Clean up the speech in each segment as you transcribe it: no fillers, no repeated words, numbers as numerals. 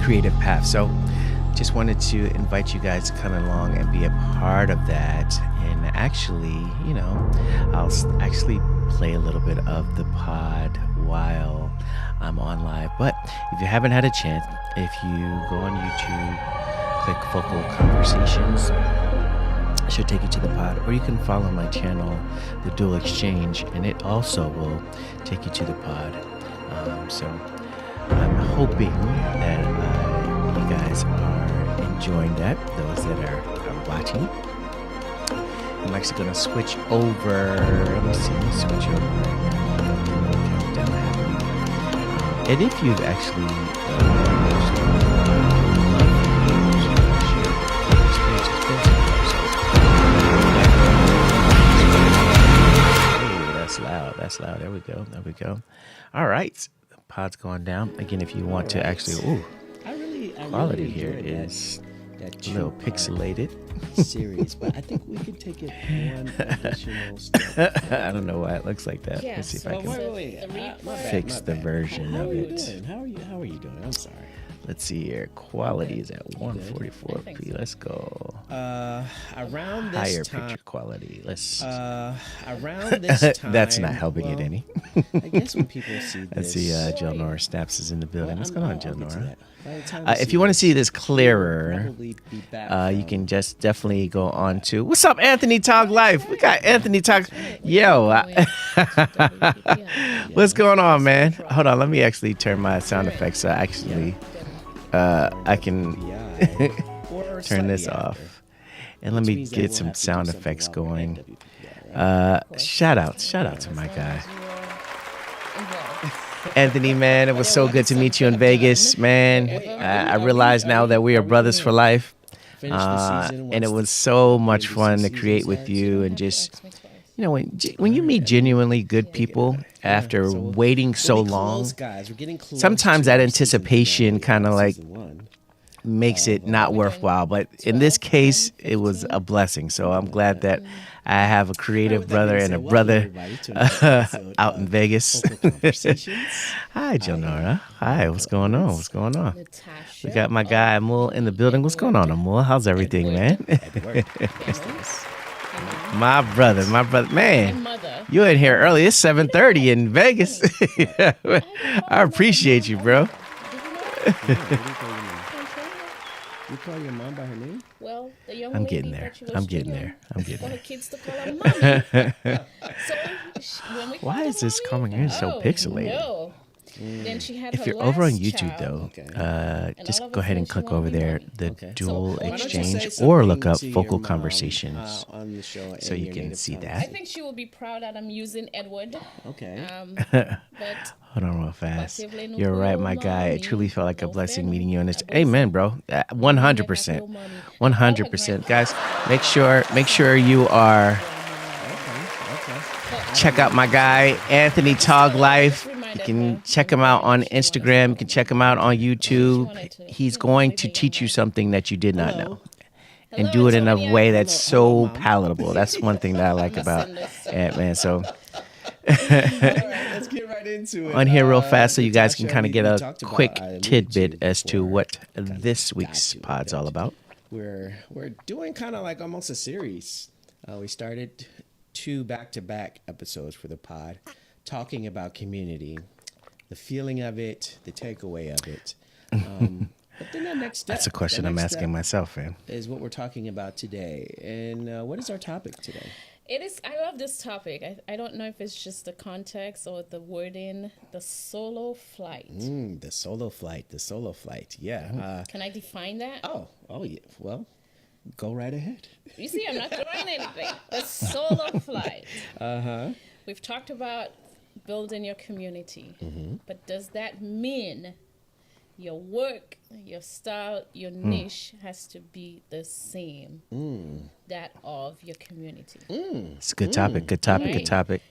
creative path. So just wanted to invite you guys to come along and be a part of that. And actually, I'll actually play a little bit of the pod while I'm on live. But if you haven't had a chance, if you go on YouTube, click Focal Conversations, it should take you to the pod, or you can follow my channel, The Dual Exchange, and it also will take you to the pod. So I'm hoping that you guys are enjoying that, those that are watching. I'm actually going to switch over. Let me see. Switch over right now. Countdown happening. And if you've actually That's loud. There we go. All right. The pod's going down. Again, if you want to actually, quality here is a little pixelated. Series, but I think we could take it one additional step. I don't know why it looks like that. Yeah, Let's see if I can fix the version of it. How are you doing? I'm sorry. Let's see here. Quality is at 144p. Let's go. Around this higher time, picture quality. Let's. around this time. That's not helping it any. I guess when people see this. Let's see. Jill Nora Snaps is in the building. What's going on, Jill Nora? If If you want to see this clearer, you can just definitely go on to what's up, Anthony Talk Life. We got Anthony Talk. Yo, what's going on, man? Hold on, let me actually turn my sound effects. So I can turn this off, and let me get some sound effects going. Shout out to my guy. Anthony, man, it was so good to meet you in Vegas, man. I realize now that we are brothers for life. And it was so much fun to create with you, and just, when you meet genuinely good people after waiting so long, sometimes that anticipation kind of like makes it not worthwhile. But in this case, it was a blessing. So I'm glad that I have a creative brother and a brother out in Vegas. Hi, Jonora. Hi, what's going on? We got my guy Amul in the building. What's going on, Amul? How's everything, man? My brother, man. You in here early. It's 7:30 in Vegas. I appreciate you, bro. You call your mom by her name? Well, the young I'm lady getting there. thought she was I'm getting junior. there. For the kids to call her mommy. When we Why called is her this mommy, coming in so pixelated? No. Then she had If her you're over on last YouTube, child, though, just all of go a ahead and sudden she click over won't be there, mommy. the Okay. Dual So why don't you Exchange, say or look up something to Focal your mom, Conversations, on the show so in you your can native see tongue? I that. think she will be proud that I'm using Edward. Okay. But Hold on real fast. Positively no You're right, my no guy. It mommy, truly felt like a no blessing friend, meeting you on this. no Amen, bro. 100%. no mommy. 100%. Guys, make sure you are check out my guy Anthony Tog Life. You can check him out on Instagram. You can check him out on YouTube. He's going to teach you something that you did not know, and do it in a way that's so palatable. That's one thing that I like about Ant-Man. So Let's get right into it. on here real fast, so you guys can Natasha, kind of get we a talked about, quick I alluded tidbit to as to before, what kind of this week's got to pod's it. all about. We're doing kind of like almost a series. We started 2 back-to-back episodes for the pod, talking about community, the feeling of it, the takeaway of it. But then the next step. That's a question the I'm next asking step myself, man. is what we're talking about today. And what is our topic today? It is. I love this topic. I don't know if it's just the context or the wording. The solo flight. The solo flight. Yeah. Can I define that? Oh yeah. Well, go right ahead. You see, I'm not throwing anything. The solo flight. We've talked about building your community, but does that mean your work, your style, your niche has to be the same that of your community? It's a good topic. Good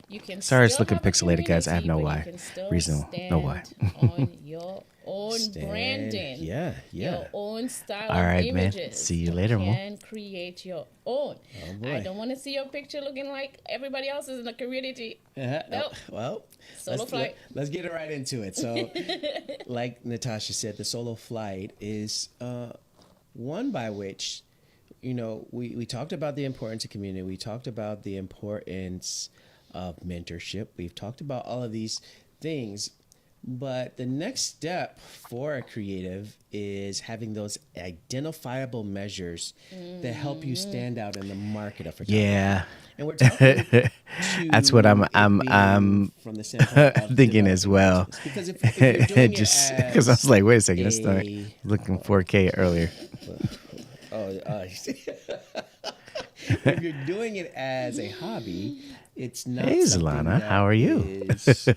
You can Sorry, it's still looking have a pixelated, guys. I have no community, but why. you can still Reason. No why. stand on your own branding. Yeah. Your own style All right, of man. images. See you later, you Mo. can create your own. Oh, boy. I don't want to see your picture looking like everybody else's in the community. Nope. Well, Solo flight. let's get right into it. So, like Natasha said, the solo flight is one by which, we talked about the importance of community. We talked about the importance of mentorship. We've talked about all of these things. But the next step for a creative is having those identifiable measures that help you stand out in the market of photography. Yeah. And we're talking That's what I'm from the standpoint of thinking as well. because if you're doing Just it because I was like, wait a second, let's start a- looking 4K earlier. if you're doing it as a hobby, it's not. Hey, something Zalana, that how are you? is,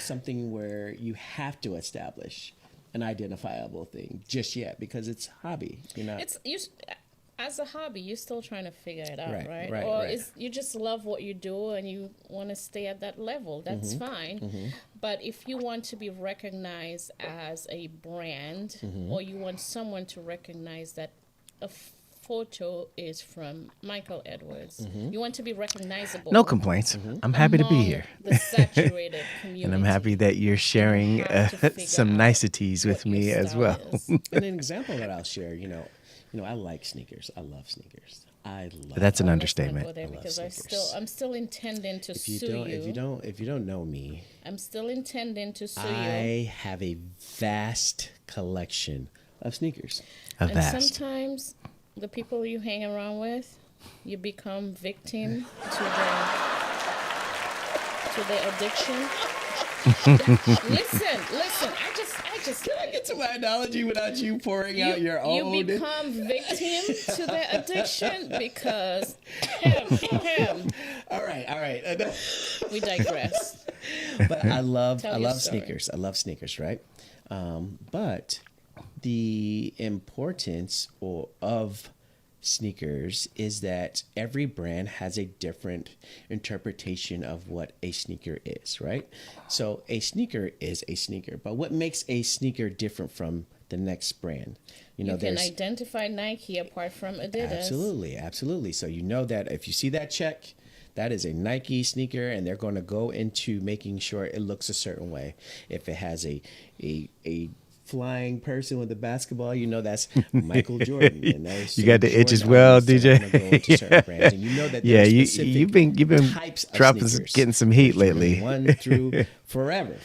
something where you have to establish an identifiable thing just yet because it's hobby. It's you as a hobby. You're still trying to figure it out, right? Right, Or right. you just love what you do and you want to stay at that level. That's fine. But if you want to be recognized as a brand, or you want someone to recognize that a photo is from Michael Edwards, you want to be recognizable. No complaints. I'm happy to be among here. The saturated community. And I'm happy that you're sharing have to figure some out niceties with what your me as style well. is. And an example that I'll share, I like sneakers. I love sneakers. I love. That's an Let's not understatement. go there because sneakers. I'm still intending to If you sue don't, you. if you don't know me, I'm still intending to sue you. I have a vast collection of sneakers. A And vast. sometimes the people you hang around with, you become victim to their addiction. listen. I just. Can I get to my analogy without you pouring out your own? You become victim to their addiction because him. All right. We digress. But I love Tell your story. sneakers. I love sneakers, right? But the importance of sneakers is that every brand has a different interpretation of what a sneaker is, right? So a sneaker is a sneaker, but what makes a sneaker different from the next brand? You can there's identify Nike apart from Adidas. absolutely. So you know that if you see that check, that is a Nike sneaker, and they're going to go into making sure it looks a certain way. If it has a flying person with a basketball, that's Michael Jordan. And there's You got the certain itch as Jordan well, elements that are DJ. gonna go into certain brands, and you know that Yeah, there's specific you've been types of dropping, sneakers. getting some heat Jordan lately. 1 through forever,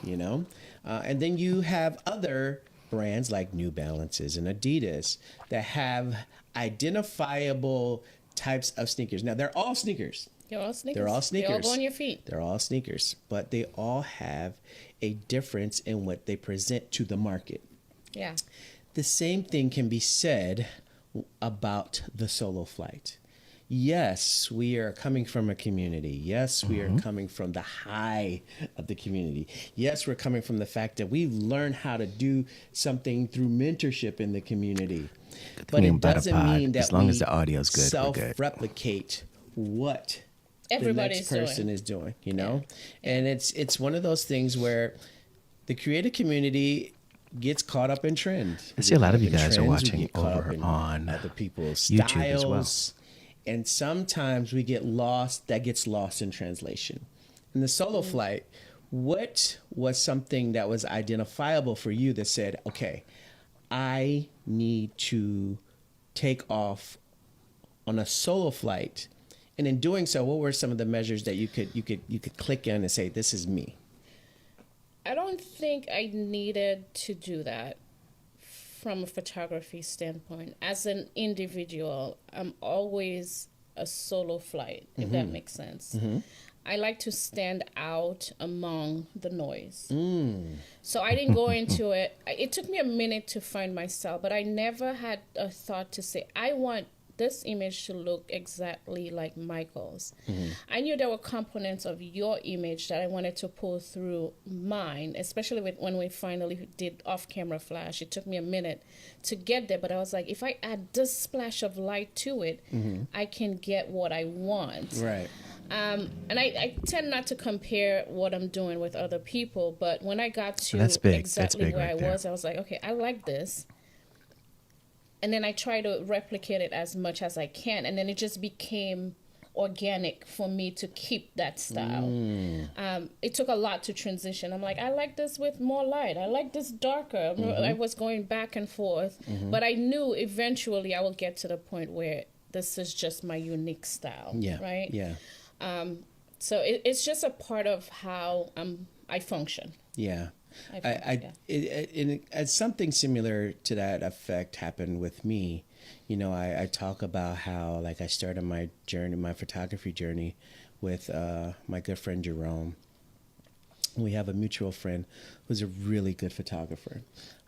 and then you have other brands like New Balances and Adidas that have identifiable types of sneakers. Now they're all sneakers. They're all sneakers. They're all sneakers. They all go on your feet. They're all sneakers, but they all have a difference in what they present to the market. Yeah. The same thing can be said about the solo flight. Yes, we are coming from a community. Yes, we are coming from the high of the community. Yes, we're coming from the fact that we've learned how to do something through mentorship in the community. But thing it about a doesn't pod, mean that as long we as the audio's good, we're good. self-replicate what Everybody's the next person doing. is doing, And it's one of those things where the creative community gets caught up in trend. I see a lot of you We get guys are trends, we watching get caught up over in on other people's YouTube as well. styles, and sometimes we get lost. That gets lost in translation. In the solo flight, what was something that was identifiable for you that said, "Okay, I need to take off on a solo flight," and in doing so, what were some of the measures that you could click in and say, "This is me"? I don't think I needed to do that from a photography standpoint. As an individual, I'm always a solo flight, if that makes sense. I like to stand out among the noise. So I didn't go into it. It took me a minute to find my style, but I never had a thought to say, I want this image to look exactly like Michael's. I knew there were components of your image that I wanted to pull through mine, especially when we finally did off-camera flash. It took me a minute to get there, but I was like, if I add this splash of light to it, I can get what I want. Right. And I tend not to compare what I'm doing with other people, but when I got to That's big. That's exactly big where right I there. was, I was like, okay, I like this. And then I try to replicate it as much as I can. And then it just became organic for me to keep that style. It took a lot to transition. I'm like, I like this with more light. I like this darker. I was going back and forth. But I knew eventually I will get to the point where this is just my unique style. Yeah. Right? Yeah. So it's just a part of how I function. Yeah. Yeah. It's something similar to that effect happened with me. You know, I talk about how, like, I started my journey, my photography journey with my good friend Jerome. We have a mutual friend who's a really good photographer.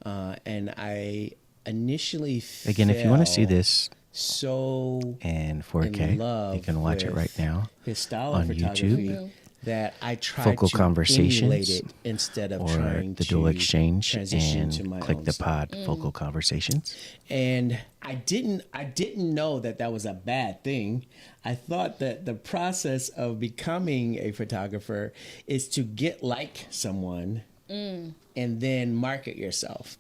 And I initially Again, if you want to see fell this so in in 4K, love you can watch it with right now his style on of photography YouTube. that I tried Focal to Conversations, emulate it instead of or trying the to Dual Exchange, transition to my and click own the style. pod Focal Conversations. And I didn't know that was a bad thing. I thought that the process of becoming a photographer is to get like someone and then market yourself.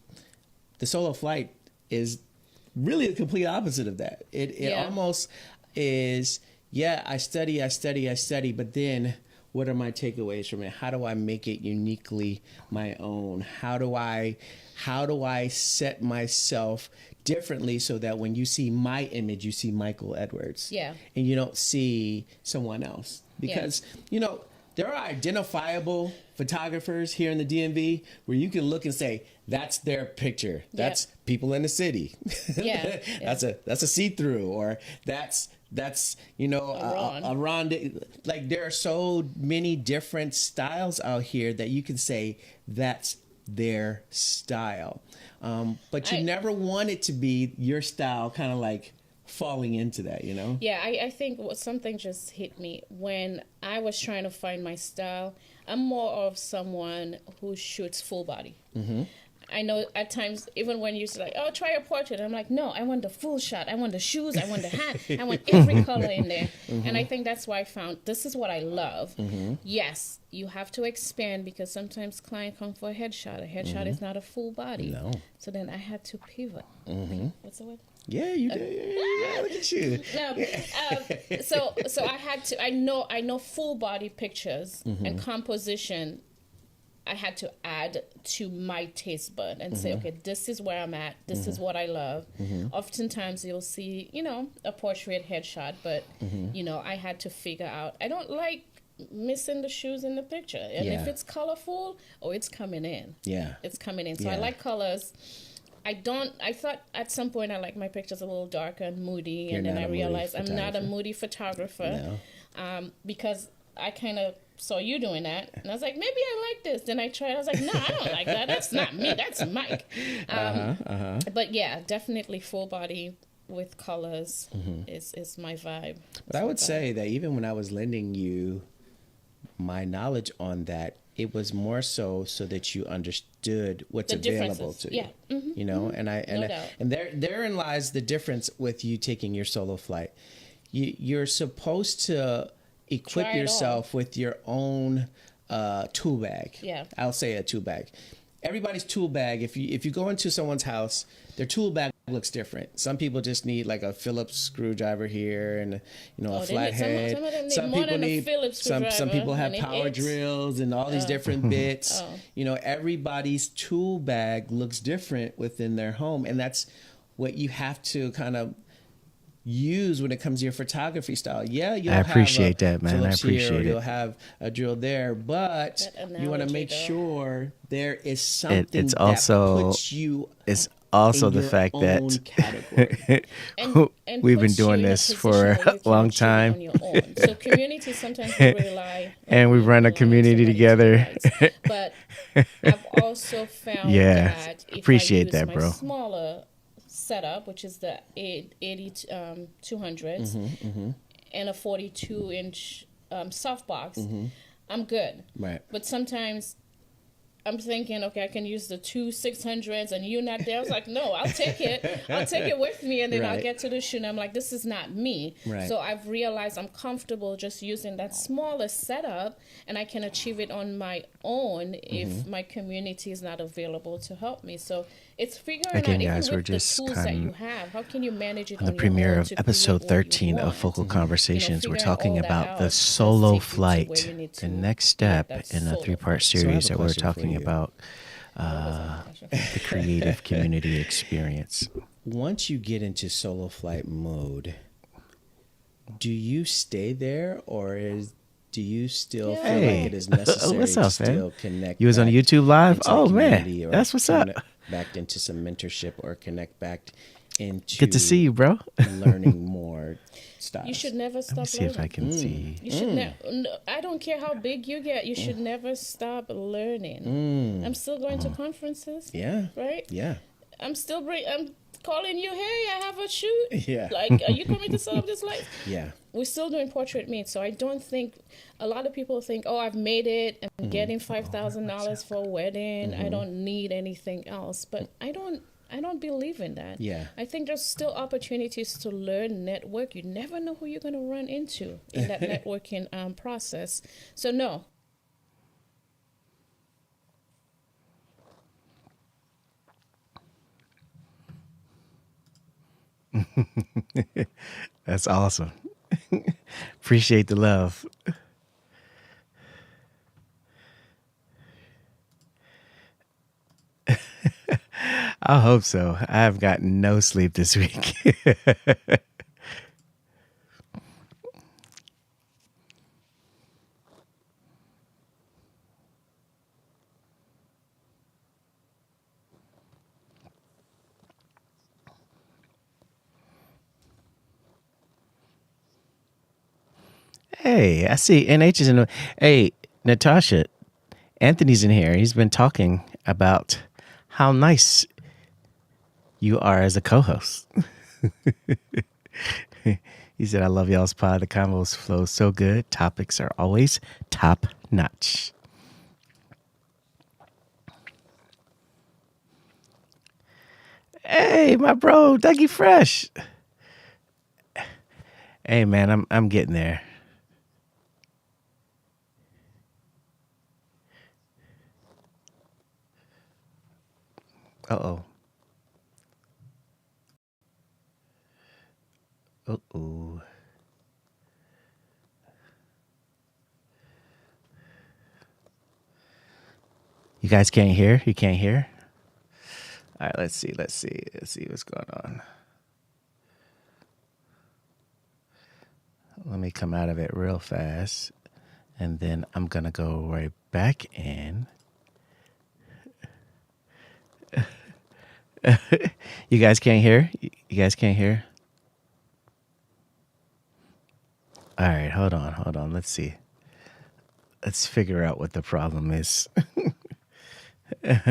The solo flight is really the complete opposite of that. It Yeah. almost is, yeah, I study, but then what are my takeaways from it? How do I make it uniquely my own? How do I set myself differently so that when you see my image, you see Michael Edwards. Yeah. And you don't see someone else. Because, you know, there are identifiable photographers here in the DMV where you can look and say, that's their picture. That's people in the city. Yeah. That's a see-through, or that's you know A Ron. Like, there are so many different styles out here that you can say that's their style. But you never want it to be your style, kind of like falling into that, you know? Yeah, I think something just hit me when I was trying to find my style. I'm more of someone who shoots full body. I know at times, even when you say, like, oh, try a portrait, I'm like, no, I want the full shot. I want the shoes. I want the hat. I want every color in there. And I think that's why I found this is what I love. Yes, you have to expand because sometimes client come for a headshot. A headshot is not a full body. No. So then I had to pivot. What's the word? Yeah, you did. Yeah, look at you. No, so I had to. I know full body pictures and composition. I had to add to my taste bud and say, okay, this is where I'm at. This is what I love. Oftentimes you'll see, you know, a portrait headshot, but you know, I had to figure out. I don't like missing the shoes in the picture, and Yeah. if it's colorful, it's coming in. Yeah. It's coming in. So I Yeah. like colors. I thought at some point I like my pictures a little darker and moody, You're and then not I a moody realized I'm not a photographer. moody photographer. Because I kind of saw you doing that, and I was like, maybe I like this. Then I tried. I was like, no, I don't like that. That's not me. That's Mike. But yeah, definitely full body with colors is my vibe. But I would say that even when I was lending you my knowledge on that, it was more so that you understood what's The available differences. to you. Yeah. You know, and No doubt. and therein lies the difference with you taking your solo flight. You're supposed to equip Try it all. yourself with your own tool bag. Yeah. I'll say a tool bag. Everybody's tool bag, if you go into someone's house, their tool bag looks different. Some people just need like a Phillips screwdriver here and, you know, a they need- flathead. some of them need more than a Phillips some screwdriver. people have They need power it. drills and all these different bits. Oh. You know, everybody's tool bag looks different within their home, and that's what you have to kind of use when it comes to your photography style. Yeah, you'll I appreciate have a that, man. I Phillips here, appreciate it. You'll have a drill there, but That you want to analogy, make though. sure there is something it's that also- puts you It's also in the your fact own that category. And we've been puts you doing in a this position for where a you can long achieve it time. on your own. So community sometimes we rely on And we people run a and community somebody together. to advise. But I've also found Yeah, that if appreciate I use that, my bro. smaller setup, which is the 200s and a 42-inch softbox, I'm good. Right. But sometimes I'm thinking, okay, I can use the 2 600s and you not there. I was like, no, I'll take it. I'll take it with me, and then I'll Right. get to the shoe. And I'm like, this is not me. Right. So I've realized I'm comfortable just using that smaller setup, and I can achieve it on my own if my community is not available to help me. So it's figuring Again, out, even guys, we're with the just tools that kind you have, how can you manage it on the on your premiere own of to create episode what you 13 of want? Focal Conversations. We're figuring talking all that about out the does solo take you to where flight, you need the to next get step that in a solo 3-part flight. So I have series a that we're question for talking you. about the creative community experience. Once you get into solo flight mode, do you stay there, or do you still feel Hey. like it is necessary What's to up, man? still connect? You was on back YouTube Live? into the Oh, man. community, or That's what's up. connect back into some mentorship, or connect back into Good to see you, bro. learning more styles? You should never Let stop me see if I learning. can see. You should never. I don't care how big you get. You should never stop learning. I'm still going to conferences, Yeah. right? Yeah. I'm calling you. Hey, I have a shoot. Yeah. Like, are you coming to Sell Up This Life? Yeah. We're still doing portrait meet, so I don't think a lot of people think, oh, I've made it. I'm getting $5,000 for a wedding. I don't need anything else. But I don't believe in that. Yeah. I think there's still opportunities to learn, network. You never know who you're going to run into in that networking process. So no. That's awesome. Appreciate the love. I hope so. I have gotten no sleep this week. Hey, I see NH is in the. Hey, Natasha, Anthony's in here. He's been talking about how nice you are as a co-host. He said, I love y'all's pod. The combos flow so good. Topics are always top notch. Hey, my bro, Dougie Fresh. Hey, man, I'm getting there. Uh-oh. Uh-oh. You guys can't hear? You can't hear? All right, let's see what's going on. Let me come out of it real fast, and then I'm going to go right back in. You guys can't hear? You guys can't hear? All right, hold on. Let's see. Let's figure out what the problem is. I'm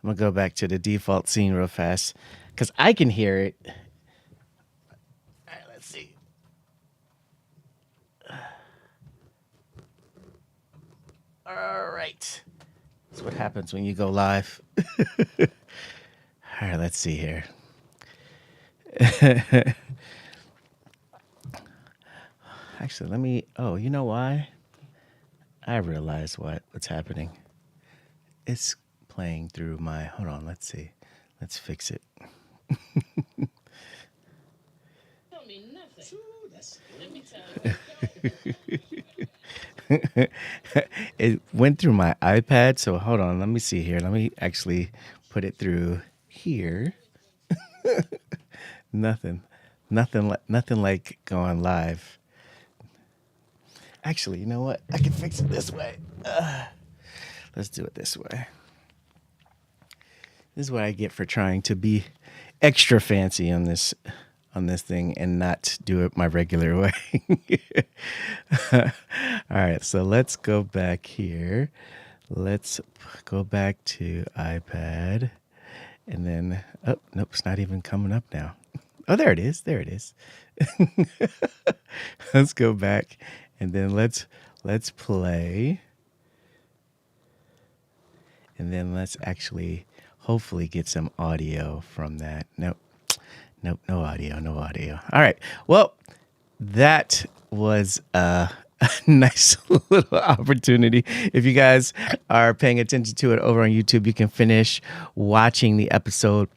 going to go back to the default scene real fast because I can hear it. All right, let's see. All right. That's what happens when you go live. All right, let's see here. Actually, oh, you know why? I realize what's happening. It's playing through hold on, let's see. Let's fix it. Tell me nothing. Let me tell you. It went through my iPad, so hold on, let me see here. Let me actually put it through here. Nothing like going live. Actually, you know what? I can fix it this way. Let's do it this way. This is what I get for trying to be extra fancy on this thing and not do it my regular way. All right, so let's go back here. Let's go back to iPad. And then, oh, nope, it's not even coming up now. Oh, there it is. There it is. Let's go back and then let's play. And then let's actually hopefully get some audio from that. Nope, no audio. All right. Well, that was a nice little opportunity. If you guys are paying attention to it over on YouTube, you can finish watching the episode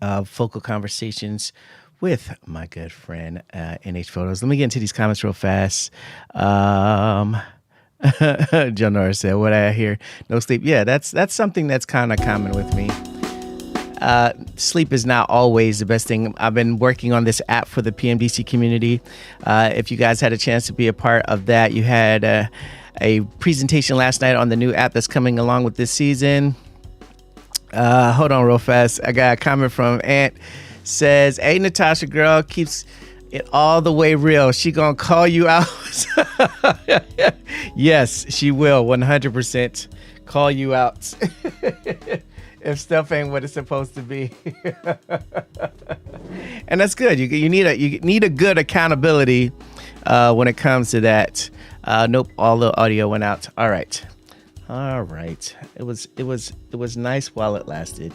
of Focal Conversations with my good friend NH Photos. Let me get into these comments real fast. John Norris said, "What I hear, no sleep." Yeah, that's something that's kind of common with me. Sleep is not always the best thing. I've been working on this app for the PMDC community. If you guys had a chance to be a part of that, you had a presentation last night on the new app that's coming along with this season. Hold on real fast. I got a comment from Ant. Says, "Hey, Natasha girl, keeps it all the way real. She gonna call you out." Yes, she will 100% call you out. If stuff ain't what it's supposed to be. And that's good. You need a good accountability when it comes to that. Nope, all the audio went out. All right. It was nice while it lasted.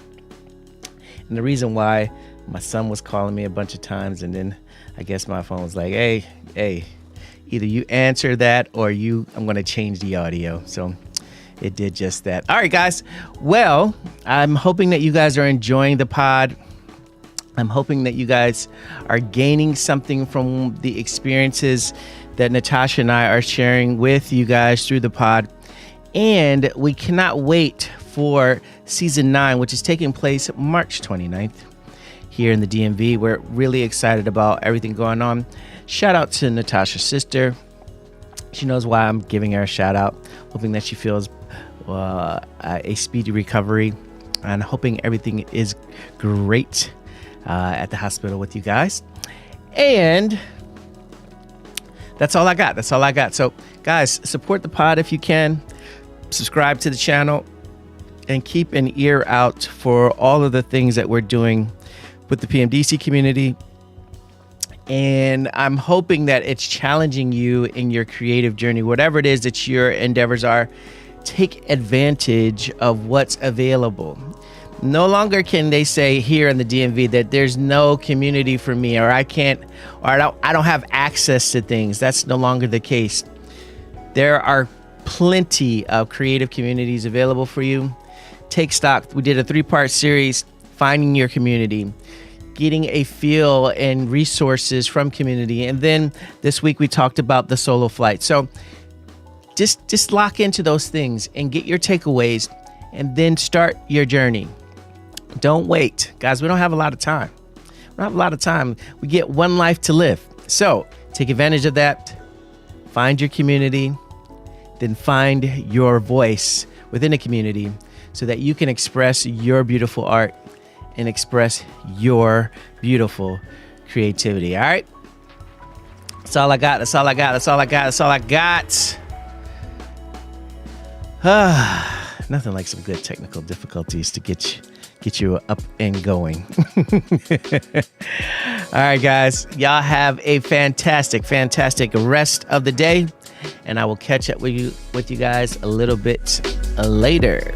And the reason why, my son was calling me a bunch of times, and then I guess my phone was like, hey, either you answer that or I'm going to change the audio. So it did just that. All right, guys. Well, I'm hoping that you guys are enjoying the pod. I'm hoping that you guys are gaining something from the experiences that Natasha and I are sharing with you guys through the pod. And we cannot wait for season 9, which is taking place March 29th here in the DMV. We're really excited about everything going on. Shout out to Natasha's sister. She knows why I'm giving her a shout out, hoping that she feels a speedy recovery, and hoping everything is great at the hospital with you guys. And that's all I got. So guys, support the pod if you can. Subscribe to the channel and keep an ear out for all of the things that we're doing with the PMDC community. And I'm hoping that it's challenging you in your creative journey, whatever it is that your endeavors are. Take advantage of what's available. No longer can they say here in the DMV that there's no community for me, or I don't have access to things. That's no longer the case. There are plenty of creative communities available for you. Take stock. We did a 3-part series, finding your community, getting a feel and resources from community. And then this week we talked about the solo flight. So just lock into those things and get your takeaways, and then start your journey. Don't wait. Guys, we don't have a lot of time. We get one life to live. So take advantage of that. Find your community. Then find your voice within a community so that you can express your beautiful art and express your beautiful creativity. All right? That's all I got. Nothing like some good technical difficulties to get you up and going. All right, guys. Y'all have a fantastic rest of the day, and I will catch up with you guys a little bit later.